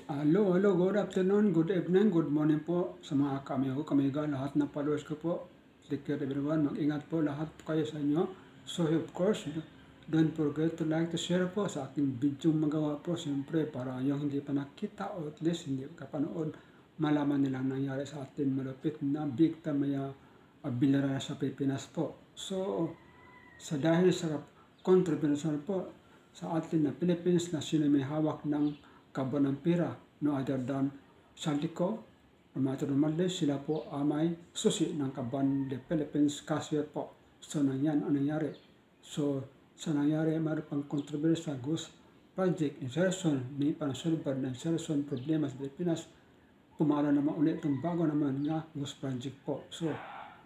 Hello, good afternoon, good evening, good morning po sa mga kamiga, lahat ng followers ko po. Take care everyone, mag-ingat po lahat po kayo sa inyo. So of course, don't forget to like, to share po sa ating video magawa po. Siyempre, para yung hindi pa nakita o at least hindi kapanood, malaman nilang nangyari sa atin malupit na big time maya bilara sa Pilipinas po. So, dahil sa controversial po sa atin na Philippines na sino may hawak ng kaban ng pera, no other than Saldico, Romato Romales, sila po may susi ng kaban ng Philippines cashier po. So nangyari, ang nangyari? So sa nangyari, mayroon pang controversy sa Ghost Project insertion, may panasulbad na insertion problema sa Pilipinas. Pumala naman ulit itong bago naman nga Ghost Project po. So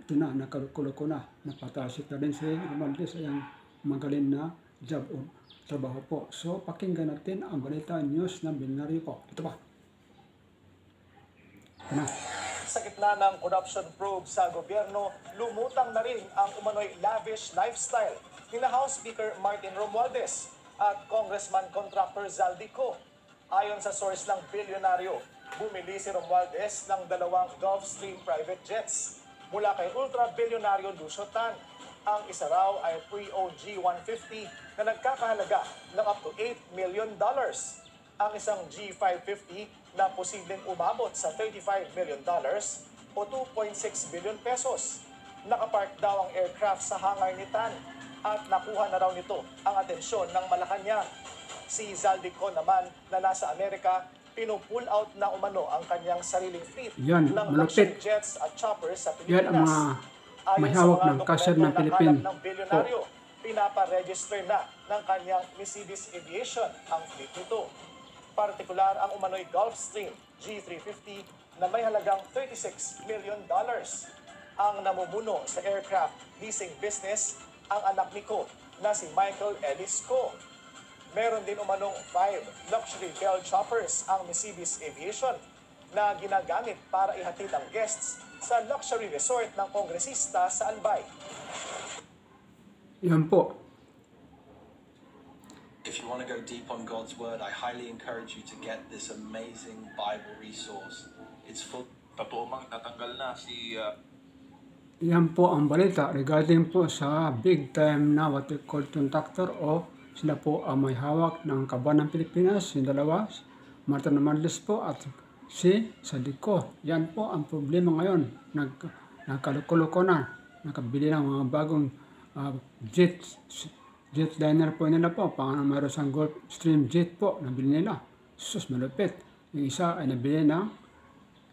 ito na, nakarukulo ko na, napatasik na rin si Romales ay ang magaling na job o trabaho po. So, pakinggan natin ang balita news ng Binario po. Ito ba? Ito na. Sa gitna ng corruption probe sa gobyerno, lumutang na rin ang umano'y lavish lifestyle ni House Speaker Martin Romualdez at Congressman Contractor Zaldico. Ayon sa source ng bilyonaryo, bumili si Romualdez ng 2 Gulfstream private jets mula kay ultra-bilyonaryo Lucio Tan. Ang isa raw ay pre-owned G150 na nagkakahalaga ng up to $8 million. Ang isang G550 na posibleng umabot sa $35 million o 2.6 billion pesos. Nakapark daw ang aircraft sa hangar ni Tan at nakuha na raw nito ang atensyon ng Malacanang. Si Zaldico naman na nasa Amerika, pinupull out na umano ang kanyang sariling fleet ng luxury jets at choppers sa Pilipinas. Yan ang mga may hawak ng cashier ng Philippines po. Pinapa-register na ng kanyang Mercedes Aviation ang fleet nito. Partikular ang umano'y Gulfstream G350 na may halagang $36 million. Ang namumuno sa aircraft leasing business ang anak ni Ko na si Michael Ellis Ko. Meron din umanong 5 luxury Bell choppers ang Mercedes Aviation na ginagamit para ihatid ang guests sa luxury resort ng kongresista sa Albay. Yan po. If you want to go deep on God's word, I highly encourage you to get this amazing Bible resource. It's full. Totoo mang tatanggal na si Yan po ang balita regarding po sa big time na what we call contractor o sila po ang may hawak ng kaban ng Pilipinas, yung dalawa, Martin Romualdez po at si Zaldico. Yan po ang problema ngayon. Nagkalukulo na. Nakabili ng mga bagong jetliner po nila po. Pangalan mayroon sa Gulfstream jet po. Nabili nila. Sus, malupit. Yung isa ay nabili ng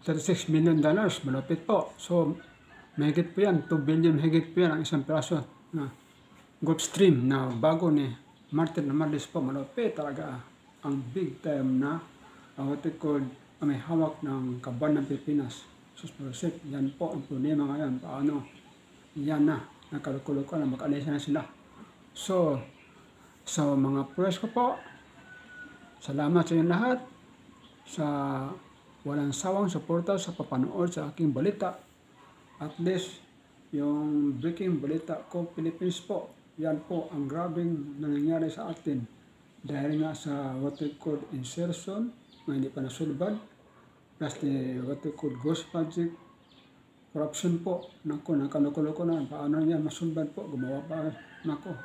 $36 million. Malupit po. So, mahigit po yan. 2 billion mahigit po yan ang isang piraso na Gulfstream na bago ni Martin Romualdez po. Malupit talaga ang big time na what we call may hawak ng kaban ng Pilipinas. Susprosit, yan po ang problema ngayon. Paano? Yan na, nakalukulo ko na, mag-alisa na sila. So, sa mga press ko po, salamat sa inyo lahat sa walang sawang suporta sa papanood sa aking balita. At least, yung breaking balita ko, Philippines po, yan po ang grabing nangyayari sa atin. Dahil nga sa what we call insertion, na hindi pa nasulbad, plus the what we call Ghost Project, corruption po, nako, nakalukulo ko na, paano yan masulbad po, gumawa pa, nako,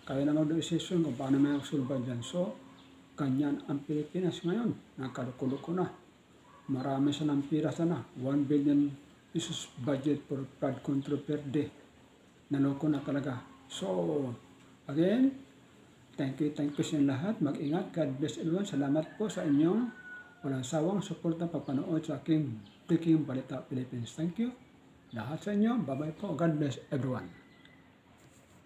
kaya na mag-decision kung paano may masulbad yan. So, ganyan ang Pilipinas ngayon, nakalukulo ko na, marami sa ng pira sana, 1 billion pesos budget for flood control per day, naloko na talaga. So, again, thank you sa inyo lahat. Mag-ingat. God bless everyone. Salamat po sa inyong walang sawang support na papanood sa aking Breaking Balita Philippines. Thank you. Lahat sa inyo. Bye-bye po. God bless everyone.